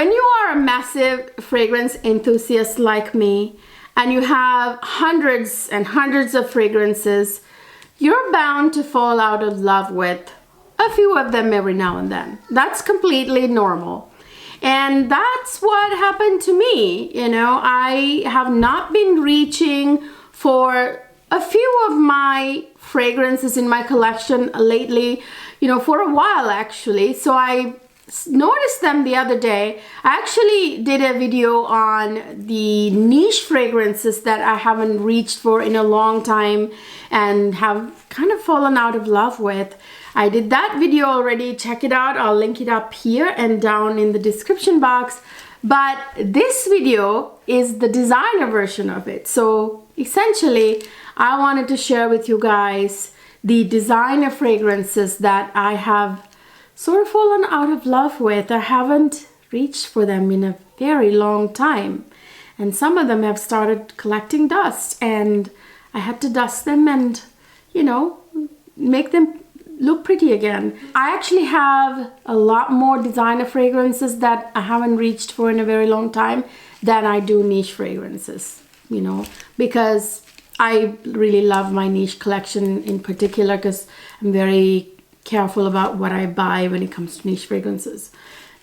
When you are a massive fragrance enthusiast like me, and you have hundreds and hundreds of fragrances, you're bound to fall out of love with a few of them every now and then. That's completely normal. And that's what happened to me. You know, I have not been reaching for a few of my fragrances in my collection lately, you know, for a while actually. So I noticed them the other day. I actually did a video on the niche fragrances that I haven't reached for in a long time and have kind of fallen out of love with. I did that video already. Check it out. I'll link it up here and down in the description box. But this video is the designer version of it. So essentially, I wanted to share with you guys the designer fragrances that I have sort of fallen out of love with. I haven't reached for them in a very long time. And some of them have started collecting dust, and I had to dust them and, you know, make them look pretty again. I actually have a lot more designer fragrances that I haven't reached for in a very long time than I do niche fragrances, you know, because I really love my niche collection in particular, because I'm very careful about what I buy when it comes to niche fragrances,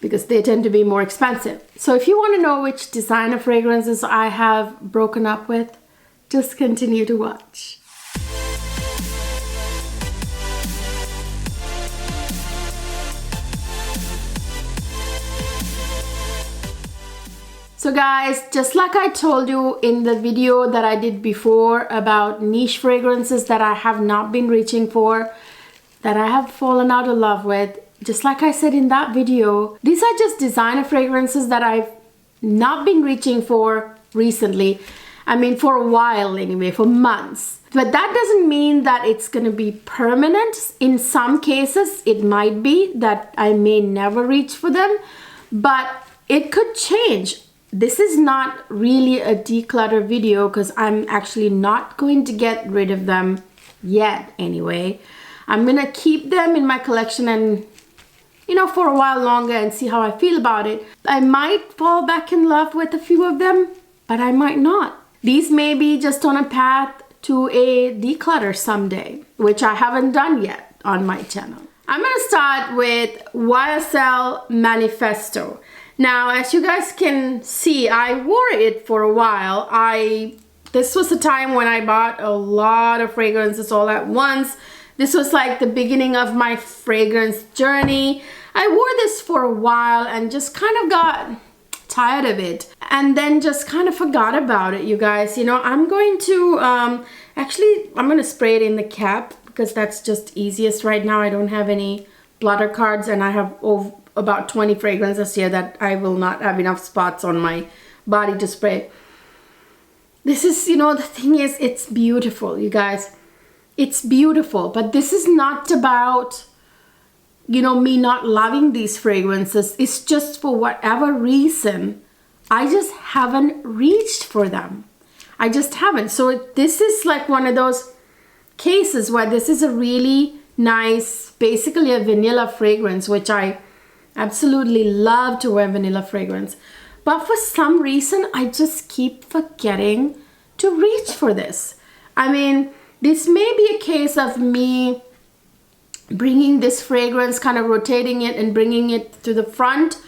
because they tend to be more expensive. So if you want to know which designer fragrances I have broken up with, just continue to watch. So guys, just like I told you in the video that I did before about niche fragrances that I have not been reaching for, that I have fallen out of love with, just like I said in that video, these are just designer fragrances that I've not been reaching for recently. I mean, for a while anyway, for months. But that doesn't mean that it's gonna be permanent. In some cases, it might be that I may never reach for them, but it could change. This is not really a declutter video because I'm actually not going to get rid of them yet anyway. I'm gonna keep them in my collection and, you know, for a while longer and see how I feel about it. I might fall back in love with a few of them, but I might not. These may be just on a path to a declutter someday, which I haven't done yet on my channel. I'm gonna start with YSL Manifesto. Now, as you guys can see, I wore it for a while. This was a time when I bought a lot of fragrances all at once. This was like the beginning of my fragrance journey. I wore this for a while and just kind of got tired of it, and then just kind of forgot about it, you guys. You know, I'm going to, actually, I'm going to spray it in the cap because that's just easiest right now. I don't have any blotter cards, and I have about 20 fragrances here that I will not have enough spots on my body to spray. This is, you know, the thing is, it's beautiful, you guys. It's beautiful, but this is not about, you know, me not loving these fragrances. It's just for whatever reason, I just haven't reached for them. I just haven't. So this is like one of those cases where this is a really nice, basically a vanilla fragrance, which I absolutely love to wear vanilla fragrance. But for some reason, I just keep forgetting to reach for this. I mean, this may be a case of me bringing this fragrance, kind of rotating it and bringing it to the front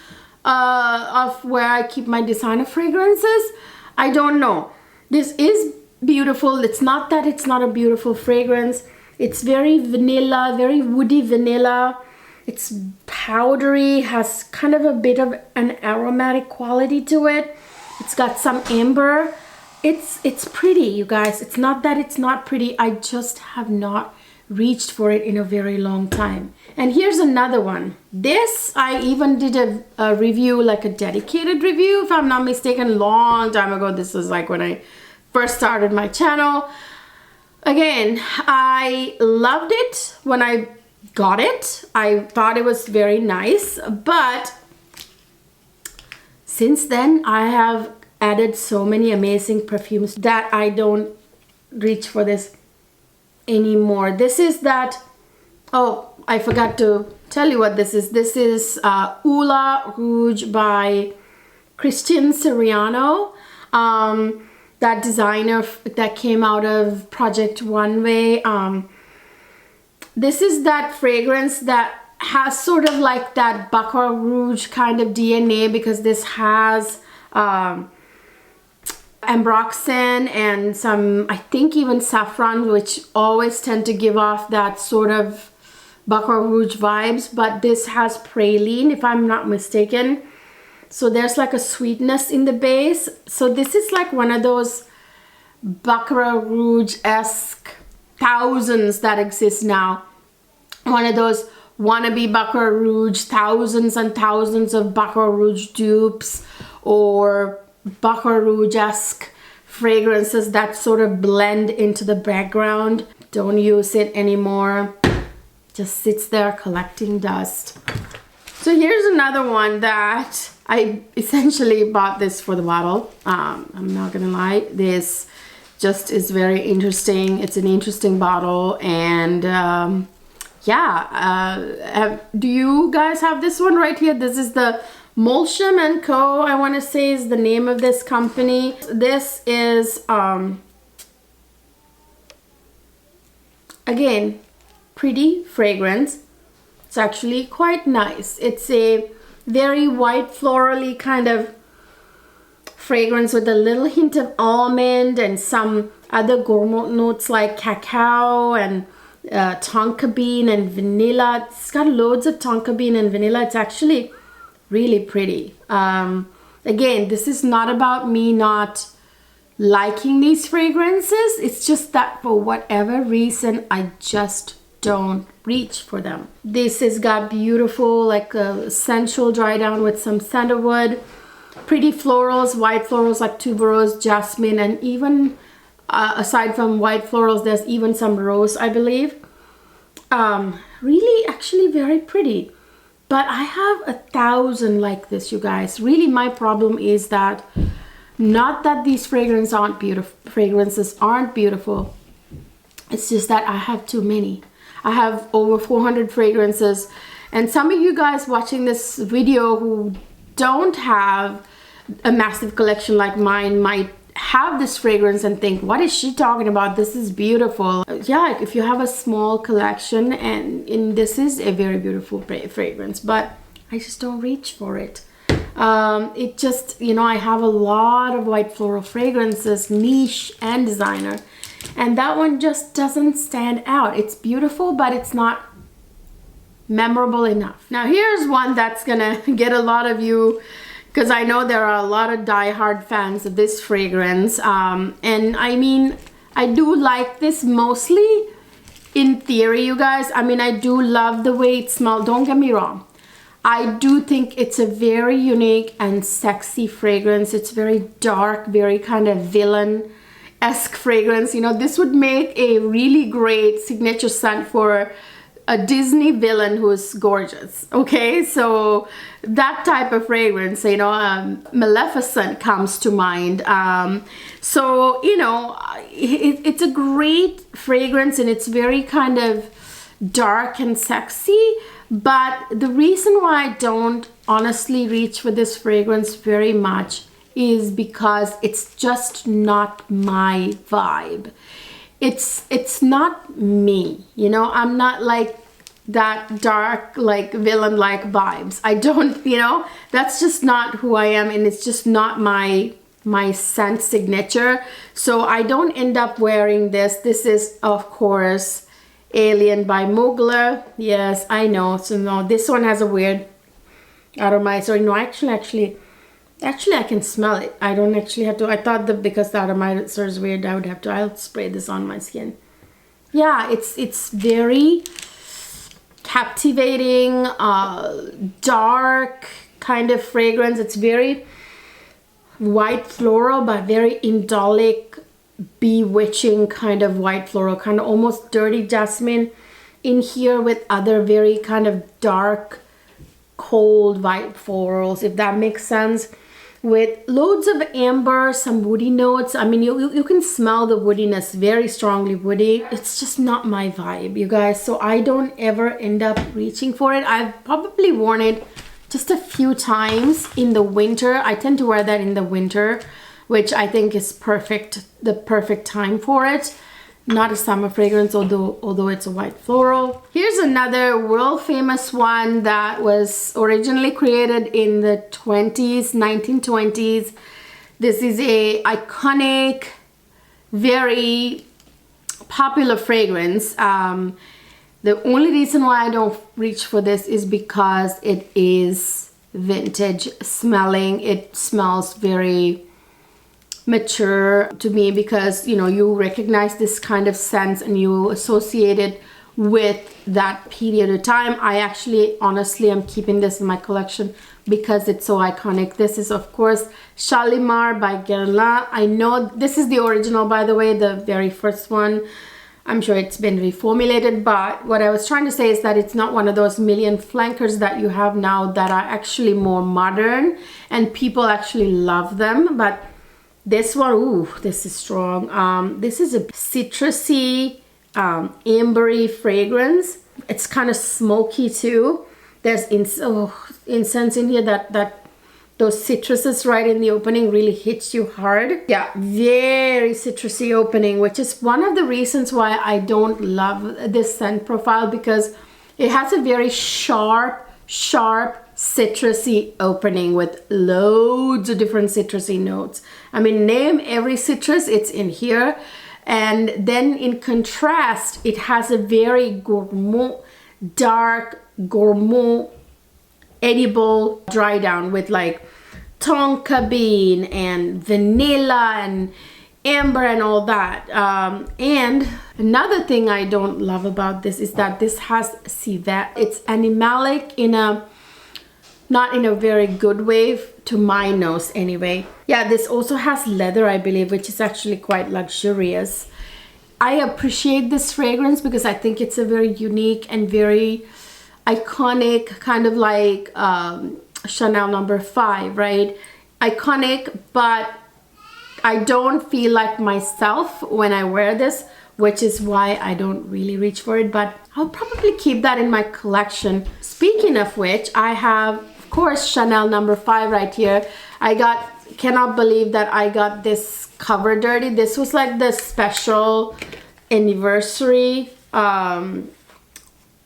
of where I keep my designer fragrances. I don't know. This is beautiful. It's not that it's not a beautiful fragrance. It's very vanilla, very woody vanilla. It's powdery, has kind of a bit of an aromatic quality to it. It's got some amber. It's pretty, you guys. It's not that it's not pretty. I just have not reached for it in a very long time. And here's another one. This, I even did a review, like a dedicated review, if I'm not mistaken, long time ago. This was like when I first started my channel. Again, I loved it when I got it. I thought it was very nice, but since then I have added so many amazing perfumes that I don't reach for this anymore. This is that, oh, I forgot to tell you what this is. This is Oula Rouge by Christian Siriano, that designer that came out of Project Runway. This is that fragrance that has sort of like that Baccarat Rouge kind of DNA, because this has ambroxan and some, I think even saffron, which always tend to give off that sort of Baccarat Rouge vibes, but this has praline, if I'm not mistaken. So there's like a sweetness in the base. So this is like one of those Baccarat Rouge-esque thousands that exist now. One of those wannabe Baccarat Rouge, thousands and thousands of Baccarat Rouge dupes, or Baccarat Rouge-esque fragrances that sort of blend into the background. Don't use it anymore. Just sits there collecting dust. So here's another one that I essentially bought this for the bottle. I'm not gonna lie, this just is very interesting. It's an interesting bottle, and yeah, do you guys have this one right here? This is the Molsham & Co, I want to say is the name of this company. This is again, pretty fragrance. It's actually quite nice. It's a very white florally kind of fragrance with a little hint of almond and some other gourmet notes like cacao and tonka bean and vanilla. It's got loads of tonka bean and vanilla. It's actually really pretty. Again, this is not about me not liking these fragrances. It's just that for whatever reason, I just don't reach for them. This has got beautiful, like a sensual dry down with some sandalwood, pretty florals, white florals like tuberose, jasmine, and even aside from white florals, there's even some rose, I believe. Really, actually very pretty. But I have 1,000 like this, you guys. Really, my problem is that not that these fragrances aren't beautiful. It's just that I have too many. I have over 400 fragrances, and some of you guys watching this video who don't have a massive collection like mine might have this fragrance and think, what is she talking about? This is beautiful. Yeah, if you have a small collection, and this is a very beautiful fragrance, but I just don't reach for it. It just, you know, I have a lot of white floral fragrances, niche and designer, and that one just doesn't stand out. It's beautiful, but it's not memorable enough. Now here's one that's gonna get a lot of you, because I know there are a lot of die-hard fans of this fragrance. And I mean, I do like this mostly in theory, you guys. I mean, I do love the way it smells. Don't get me wrong. I do think it's a very unique and sexy fragrance. It's very dark, very kind of villain-esque fragrance. You know, this would make a really great signature scent for a Disney villain who's gorgeous. Okay, so that type of fragrance, you know, Maleficent comes to mind. So, you know, it's a great fragrance, and it's very kind of dark and sexy. But the reason why I don't honestly reach for this fragrance very much is because it's just not my vibe. It's not me, you know. I'm not like that dark, like villain-like vibes. I don't, you know, that's just not who I am, and it's just not my scent signature. So I don't end up wearing this. This is, of course, Alien by Mugler. Yes, I know. So no, this one has a weird atomizer. No, actually I can smell it. I don't actually have to. I thought that because the atomizer is weird, I would have to. I'll spray this on my skin. Yeah, it's very captivating, dark kind of fragrance. It's very white floral, but very indolic, bewitching kind of white floral, kind of almost dirty jasmine in here with other very kind of dark, cold white florals, if that makes sense, with loads of amber, some woody notes. I mean, you can smell the woodiness, very strongly woody. It's just not my vibe, you guys. So I don't ever end up reaching for it. I've probably worn it just a few times in the winter. I tend to wear that in the winter, which I think is perfect, the perfect time for it. Not a summer fragrance, although it's a white floral. Here's another world famous one that was originally created in the 1920s. This is a iconic, very popular fragrance. The only reason why I don't reach for this is because it is vintage smelling. It smells very mature to me because, you know, you recognize this kind of scent and you associate it with that period of time. I actually, honestly, I'm keeping this in my collection because it's so iconic. This is, of course, Shalimar by Guerlain. I know this is the original, by the way, the very first one. I'm sure it's been reformulated, but what I was trying to say is that it's not one of those million flankers that you have now that are actually more modern and people actually love them. But this one, ooh, this is strong. This is a citrusy, ambery fragrance. It's kind of smoky too. There's incense in here that those citruses right in the opening really hits you hard. Yeah, very citrusy opening, which is one of the reasons why I don't love this scent profile, because it has a very sharp citrusy opening with loads of different citrusy notes. I mean, name every citrus, it's in here. And then in contrast, it has a very gourmand, dark, gourmand, edible dry down with like tonka bean and vanilla and amber and all that. And another thing I don't love about this is that this has civet. It's animalic in a, not in a very good way to my nose anyway. Yeah, this also has leather, I believe, which is actually quite luxurious. I appreciate this fragrance because I think it's a very unique and very iconic, kind of like Chanel No. 5, right? Iconic, but I don't feel like myself when I wear this, which is why I don't really reach for it, but I'll probably keep that in my collection. Speaking of which, I have, of course, Chanel No. 5 right here. Cannot believe that I got this cover dirty. This was like the special anniversary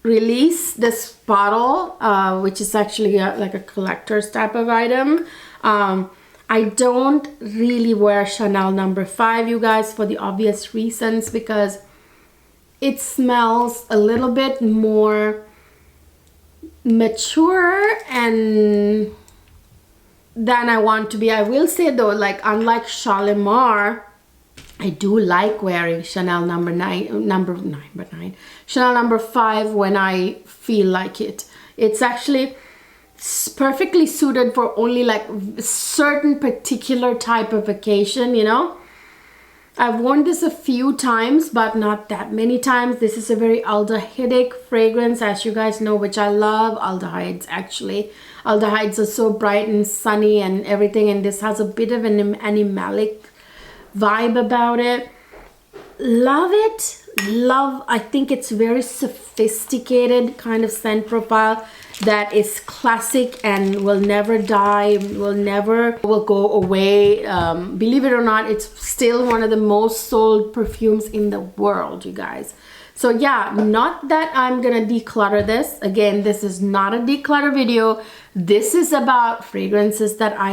release, this bottle, which is actually like a collector's type of item. I don't really wear Chanel No. 5, you guys, for the obvious reasons, because it smells a little bit more mature and than I want to be. I will say though, like, unlike Shalimar, I do like wearing Chanel No. 9, Chanel No. 5 when I feel like it. It's actually perfectly suited for only like certain particular type of occasion, you know. I've worn this a few times, but not that many times. This is a very aldehydic fragrance, as you guys know, which I love aldehydes actually. Aldehydes are so bright and sunny and everything, and this has a bit of an animalic vibe about it. Love it. I think it's very sophisticated kind of scent profile that is classic and will never die, will go away. Believe it or not, it's still one of the most sold perfumes in the world, you guys. So yeah, not that I'm gonna declutter this. Again, this is not a declutter video. This is about fragrances that I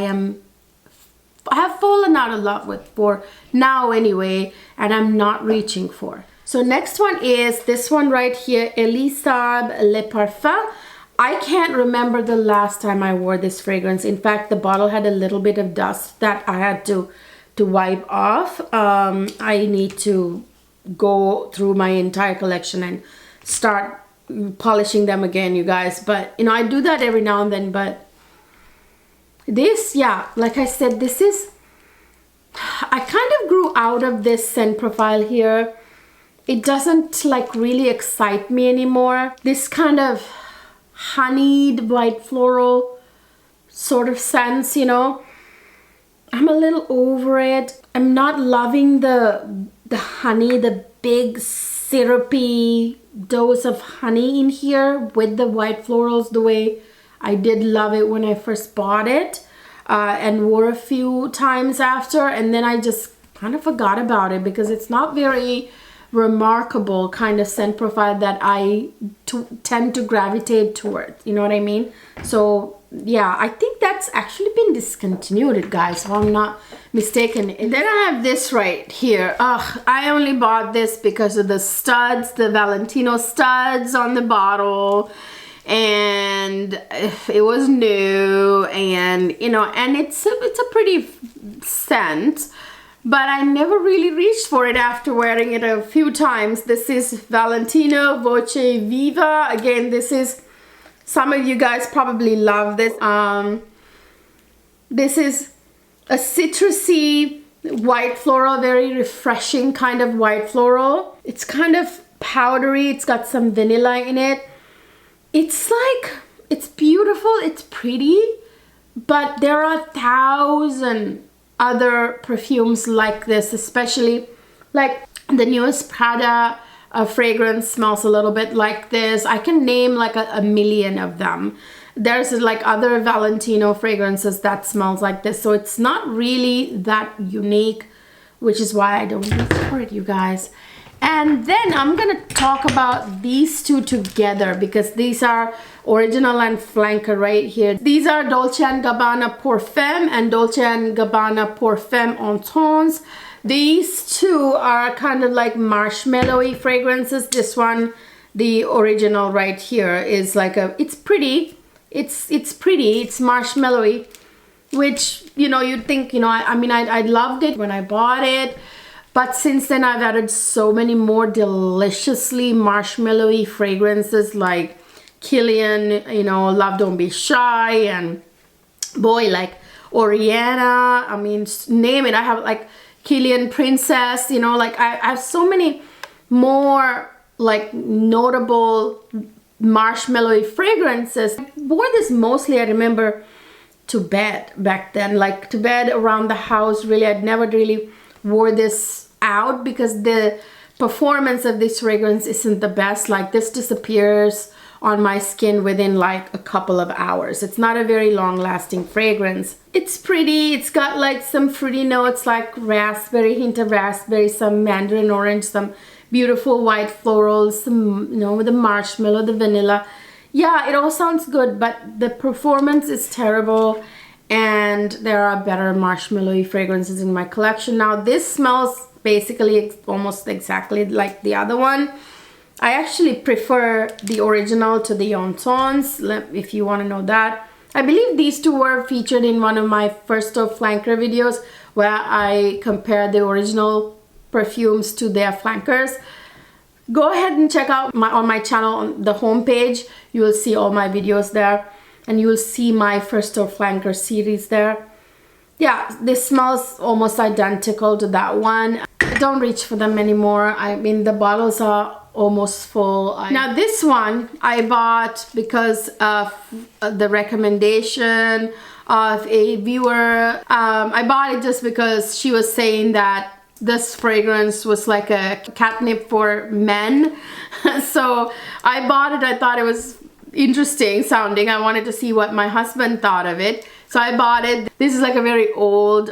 have fallen out of love with for now anyway, and I'm not reaching for. So next one is this one right here, Elisab Le Parfum. I can't remember the last time I wore this fragrance. In fact, the bottle had a little bit of dust that I had to wipe off. I need to go through my entire collection and start polishing them again, you guys. But, you know, I do that every now and then. But this, yeah, like I said, this is, I kind of grew out of this scent profile here. It doesn't like really excite me anymore. This kind of honeyed white floral sort of scents, you know. I'm a little over it. I'm not loving the honey, the big syrupy dose of honey in here with the white florals the way I did love it when I first bought it and wore a few times after, and then I just kind of forgot about it because it's not very remarkable kind of scent profile that I tend to gravitate towards, you know what I mean? So yeah, I think that's actually been discontinued, guys, if I'm not mistaken. And then I have this right here. I only bought this because of the studs, the Valentino studs on the bottle, and it was new, and you know, and it's a pretty scent, but I never really reached for it after wearing it a few times. This is Valentino Voce Viva. Again, this is, some of you guys probably love this. This is a citrusy white floral, very refreshing kind of white floral. It's kind of powdery. It's got some vanilla in it. It's like, it's beautiful, it's pretty, but there are 1,000 other perfumes like this, especially like the newest Prada fragrance smells a little bit like this. I can name like a million of them. There's like other Valentino fragrances that smells like this, so it's not really that unique, which is why I don't reach for it, you guys. And then I'm gonna talk about these two together because these are original and flanker right here. These are Dolce & Gabbana Pour Femme and Dolce & Gabbana Pour Femme Intense. These two are kind of like marshmallowy fragrances. This one, the original right here, is like a, it's pretty, it's pretty, it's marshmallowy, which, you know, you'd think, you know, I mean, I loved it when I bought it. But since then, I've added so many more deliciously marshmallowy fragrances like Kilian, you know, Love Don't Be Shy, and boy, like Oriana. I mean, name it. I have like Kilian Princess, you know, like I have so many more like notable marshmallowy fragrances. I wore this mostly, I remember, to bed back then, like to bed, around the house. Really, I'd never really wore this out because the performance of this fragrance isn't the best. Like this disappears on my skin within like a couple of hours. It's not a very long lasting fragrance. It's pretty, it's got like some fruity notes like raspberry, hint of raspberry, some mandarin orange, some beautiful white florals, some, you know, with the marshmallow, the vanilla. Yeah, it all sounds good, but the performance is terrible. And there are better marshmallowy fragrances in my collection. Now this smells basically almost exactly like the other one. I actually prefer the original to the Intense, if you want to know that. I believe these two were featured in one of my first of flanker videos where I compared the original perfumes to their flankers. Go ahead and check out on my channel on the homepage. You will see all my videos there. And you'll see my first of flanker series there. Yeah, this smells almost identical to that one. Don't reach for them anymore. I mean, the bottles are almost full. Now this one I bought because of the recommendation of a viewer. I bought it just because she was saying that this fragrance was like a catnip for men. So I bought it. I thought it was interesting sounding. I wanted to see what my husband thought of it, so I bought it. This is like a very old,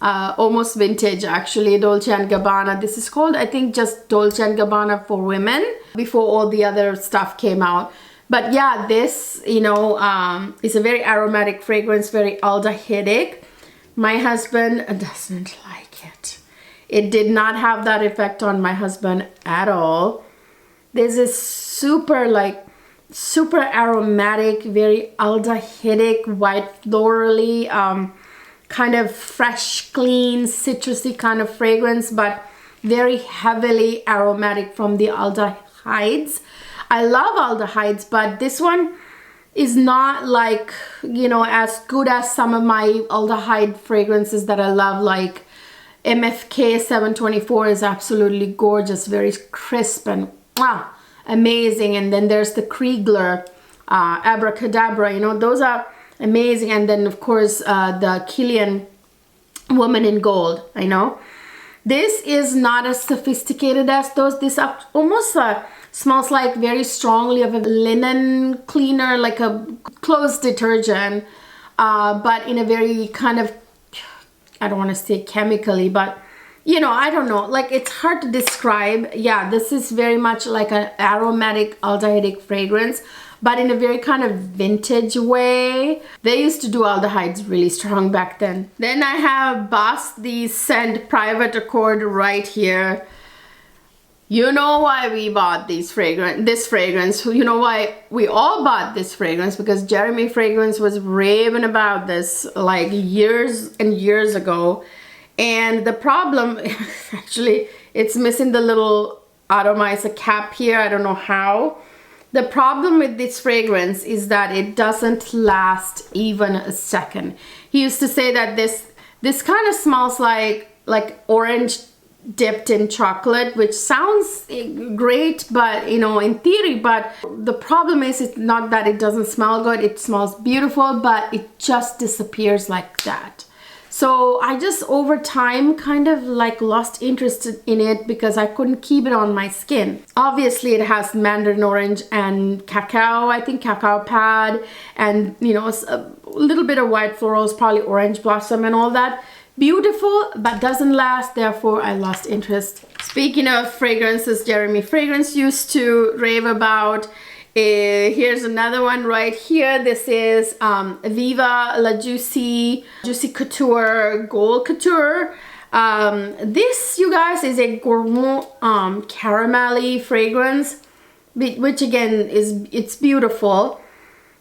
almost vintage actually, Dolce & Gabbana. This is called, I think, just Dolce & Gabbana for women before all the other stuff came out. But yeah, this, you know, is a very aromatic fragrance, very aldehydic. My husband doesn't like it. It did not have that effect on my husband at all. This is super like super aromatic, very aldehydic, white florally, kind of fresh, clean, citrusy kind of fragrance, but very heavily aromatic from the aldehydes. I love aldehydes, but this one is not like, you know, as good as some of my aldehyde fragrances that I love, like MFK 724 is absolutely gorgeous, very crisp and amazing. And then there's the Kriegler, Abracadabra, you know, those are amazing. And then of course the Kilian Woman in Gold, I know. This is not as sophisticated as those. These are almost Smells like very strongly of a linen cleaner, like a clothes detergent, but in a very kind of, I don't want to say chemically, but you know, I don't know, like it's hard to describe. Yeah, this is very much like an aromatic aldehydic fragrance, but in a very kind of vintage way. They used to do aldehydes really strong back then. Then I have Boss the Scent Private Accord right here. You know why we bought this fragrance. You know why we all bought this fragrance, because Jeremy Fragrance was raving about this like years and years ago. And the problem, actually, it's missing the little atomizer cap here. I don't know how. The problem with this fragrance is that it doesn't last even a second. He used to say that this kind of smells like orange dipped in chocolate, which sounds great, but you know, in theory, but the problem is it's not that it doesn't smell good. It smells beautiful, but it just disappears like that. So I just over time kind of like lost interest in it because I couldn't keep it on my skin. Obviously it has mandarin orange and cacao, I think cacao pad, and you know, a little bit of white florals, probably orange blossom and all that. Beautiful, but doesn't last, therefore I lost interest. Speaking of fragrances, Jeremy Fragrance used to rave about. Here's another one right here. This is Viva La Juicy Couture Gold Couture. This, you guys, is a gourmand caramelly fragrance, which again it's beautiful.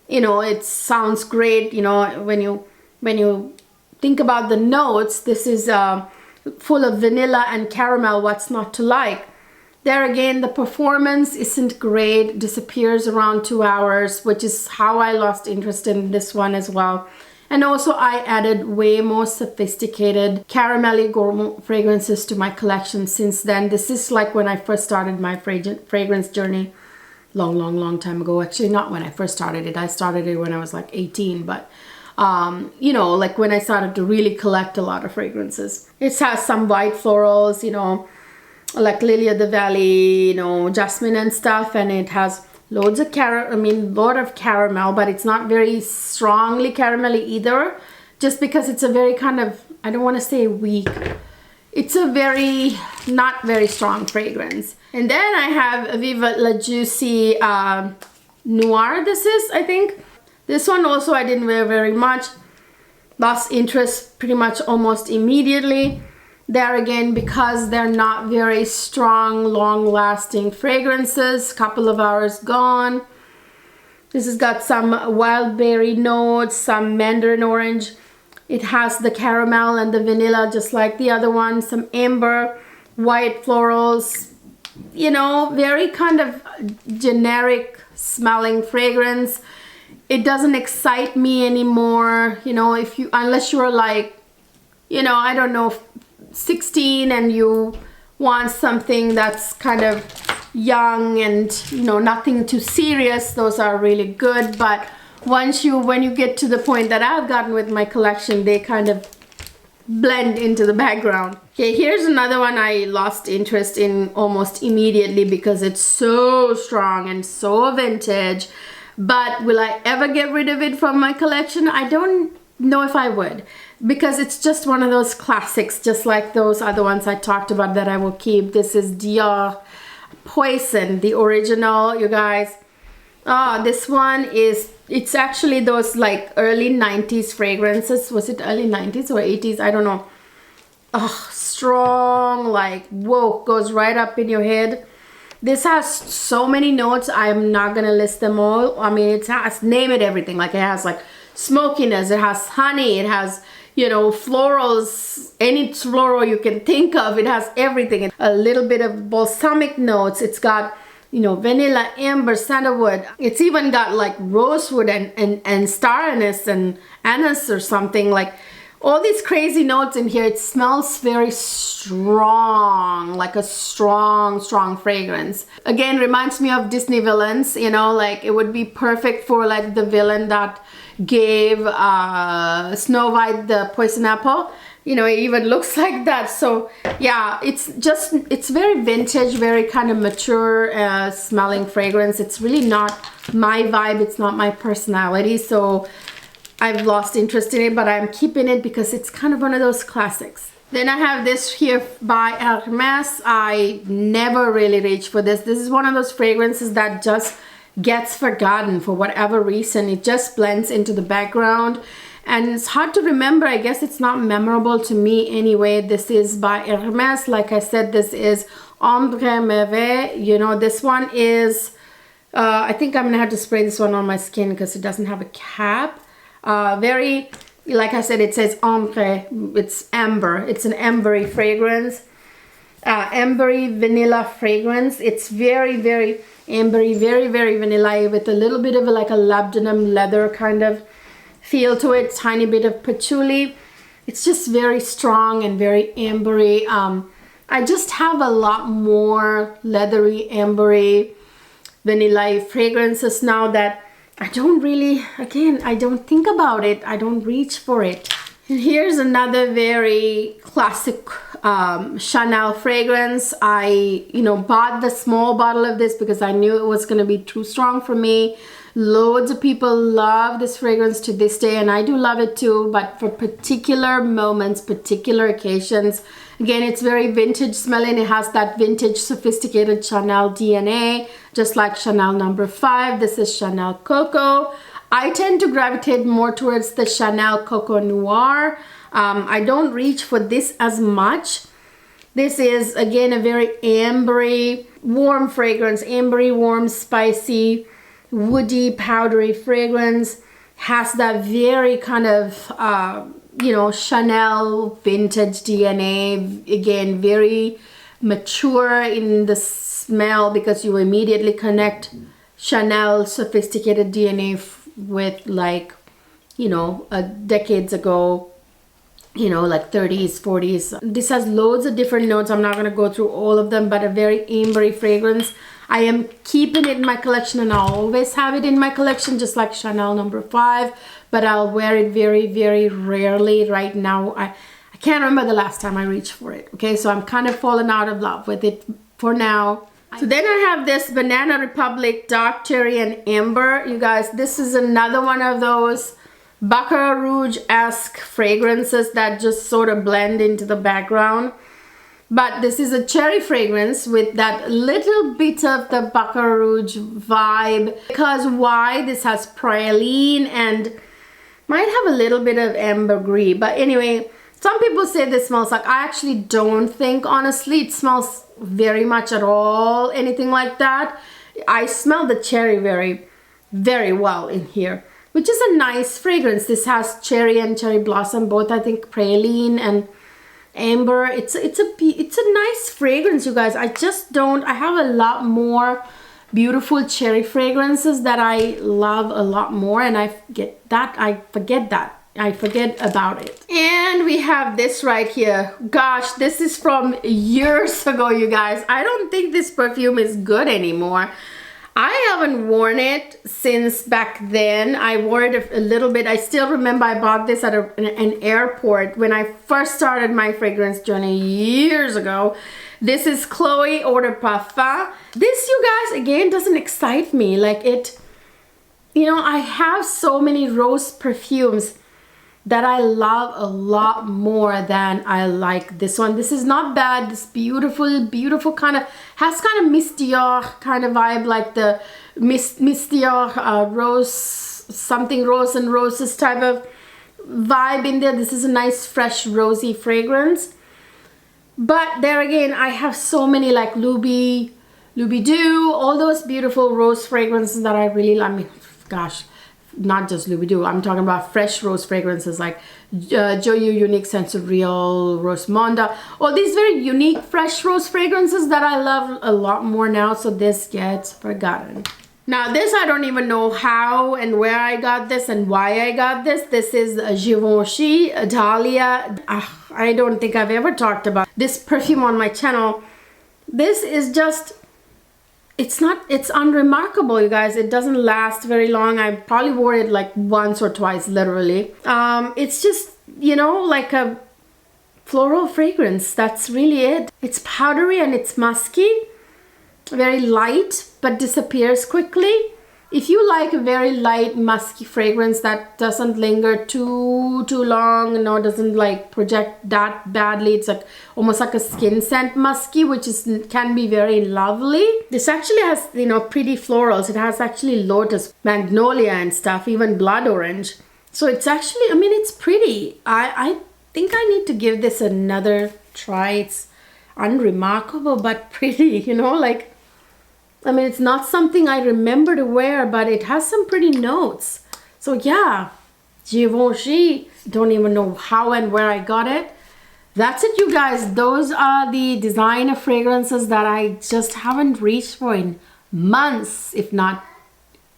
You know, it sounds great. You know, when you think about the notes, this is full of vanilla and caramel. What's not to like? There again, the performance isn't great, disappears around 2 hours, which is how I lost interest in this one as well. And also I added way more sophisticated caramelly gourmand fragrances to my collection since then. This is like when I first started my fragrance journey. Long time ago. Actually, not when I first started it. I started it when I was like 18, but you know, like when I started to really collect a lot of fragrances. It has some white florals, you know, like Lily of the Valley, you know, jasmine and stuff, and it has loads of lot of caramel, but it's not very strongly caramelly either, just because it's a very kind of, I don't want to say weak, it's a very not very strong fragrance. And then I have Viva La Juicy Noir. This is, I think, this one also I didn't wear very much, lost interest pretty much almost immediately. There again, because they're not very strong, long-lasting fragrances, couple of hours gone. This has got some wild berry notes, some mandarin orange. It has the caramel and the vanilla just like the other one, some amber, white florals, you know, very kind of generic smelling fragrance. It doesn't excite me anymore, you know, unless you're like, you know, I don't know, 16 and you want something that's kind of young and, you know, nothing too serious, those are really good. But when you get to the point that I've gotten with my collection, they kind of blend into the background. Okay, here's another one I lost interest in almost immediately because it's so strong and so vintage. But will I ever get rid of it from my collection? I don't know if I would, because it's just one of those classics, just like those other ones I talked about that I will keep. This is Dior Poison, the original, you guys. Oh, this one is, it's actually those like early 90s fragrances. Was it early 90s or 80s? I don't know. Oh, strong, like, whoa, goes right up in your head. This has so many notes. I'm not gonna list them all. I mean, it has, name it, everything. Like, it has like smokiness, it has honey, it has, you know, florals, any floral you can think of. It has everything. A little bit of balsamic notes. It's got, you know, vanilla, amber, sandalwood. It's even got like rosewood and star anise and anise or something, like all these crazy notes in here. It smells very strong, like a strong fragrance. Again, reminds me of Disney villains, you know, like it would be perfect for like the villain that gave Snow White the poison apple. You know, it even looks like that. So yeah, it's very vintage, very kind of mature smelling fragrance. It's really not my vibe, it's not my personality, so I've lost interest in it, but I'm keeping it because it's kind of one of those classics. Then I have this here by Hermes. I never really reach for this. This is one of those fragrances that just gets forgotten for whatever reason. It just blends into the background and it's hard to remember. I guess it's not memorable to me anyway. This is by Hermes. Like I said, this is Ombre Merveille. You know, this one is, I think I'm gonna have to spray this one on my skin because it doesn't have a cap. Very, like I said, it says ombre, it's amber. It's an ambery fragrance, ambery vanilla fragrance. It's very, very ambery, very, very vanilla with a little bit of like a labdanum leather kind of feel to it, tiny bit of patchouli. It's just very strong and very ambery. I just have a lot more leathery, ambery, vanilla fragrances now that I don't really, again, I don't think about it. I don't reach for it. And here's another very classic Chanel fragrance. I, you know, bought the small bottle of this because I knew it was going to be too strong for me. Loads of people love this fragrance to this day, and I do love it too, but for particular moments, particular occasions. Again, it's very vintage smelling. It has that vintage sophisticated Chanel DNA, just like Chanel No. 5. This is Chanel Coco. I tend to gravitate more towards the Chanel Coco Noir. I don't reach for this as much. This is, again, a very ambery, warm fragrance. Ambery, warm, spicy, woody, powdery fragrance. Has that very kind of, you know, Chanel vintage DNA. Again, very mature in the smell because you immediately connect Chanel sophisticated DNA with, like, you know, decades ago, you know, like 30s, 40s. This has loads of different notes. I'm not going to go through all of them, but a very ambery fragrance. I am keeping it in my collection and I'll always have it in my collection, just like Chanel No. 5, but I'll wear it very, very rarely right now. I can't remember the last time I reached for it, okay? So I'm kind of falling out of love with it for now. So then I have this Banana Republic Dark Cherry and Amber. You guys, this is another one of those Baccarat Rouge-esque fragrances that just sort of blend into the background. But this is a cherry fragrance with that little bit of the Baccarat Rouge vibe. Because why? This has praline and might have a little bit of ambergris. But anyway, some people say this smells like, I actually don't think, honestly, it smells very much at all, anything like that. I smell the cherry very, very well in here, which is a nice fragrance. This has cherry and cherry blossom, both, I think, praline and amber. It's a nice fragrance, you guys. I have a lot more beautiful cherry fragrances that I love a lot more, and I forget about it. And we have this right here. Gosh, this is from years ago, you guys. I don't think this perfume is good anymore. I haven't worn it since back then. I wore it a little bit. I still remember I bought this at an airport when I first started my fragrance journey years ago. This is Chloe Eau de Parfum. This, you guys, again, doesn't excite me. Like it, you know, I have so many rose perfumes that I love a lot more than I like this one. This is not bad. This beautiful, beautiful kind of, has kind of Miss Dior kind of vibe, like the Miss Dior rose, something rose and roses type of vibe in there. This is a nice, fresh, rosy fragrance. But there again, I have so many like Louis Dou, all those beautiful rose fragrances that I really love. I mean, gosh, not just Louis Dou, I'm talking about fresh rose fragrances like Joyeux Unique Sensorial, Rosemonde, all these very unique fresh rose fragrances that I love a lot more now, so this gets forgotten. Now this, I don't even know how and where I got this and why I got this. This is Givenchy Italia. I don't think I've ever talked about this perfume on my channel. This is just it's unremarkable, you guys. It doesn't last very long. I probably wore it like once or twice, literally. It's just, you know, like a floral fragrance. That's really it. It's powdery and it's musky, very light, but disappears quickly. If you like a very light musky fragrance that doesn't linger too long, no, doesn't like project that badly, it's like almost like a skin scent musky, which can be very lovely. This actually has, you know, pretty florals. It has actually lotus, magnolia and stuff, even blood orange. So it's actually, I mean, it's pretty. I think I need to give this another try. It's unremarkable but pretty, you know, like, I mean, it's not something I remember to wear, but it has some pretty notes. So yeah, Giorgio, don't even know how and where I got it. That's it, you guys. Those are the designer fragrances that I just haven't reached for in months, if not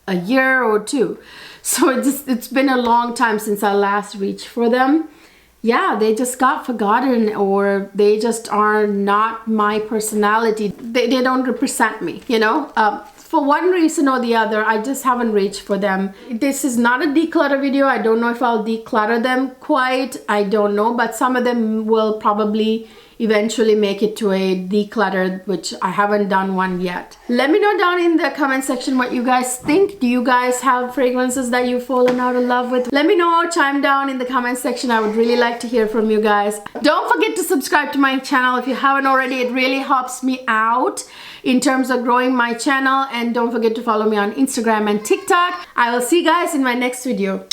a year or two. So it's been a long time since I last reached for them. Yeah, they just got forgotten, or they just are not my personality. They don't represent me, you know. For one reason or the other, I just haven't reached for them. This is not a declutter video. I don't know if I'll declutter them quite. I don't know, but some of them will probably eventually make it to a declutter, which I haven't done one yet. Let me know down in the comment section what you guys think. Do you guys have fragrances that you've fallen out of love with? Let me know, chime down in the comment section. I would really like to hear from you guys. Don't forget to subscribe to my channel if you haven't already. It really helps me out in terms of growing my channel. And don't forget to follow me on Instagram and TikTok. I will see you guys in my next video.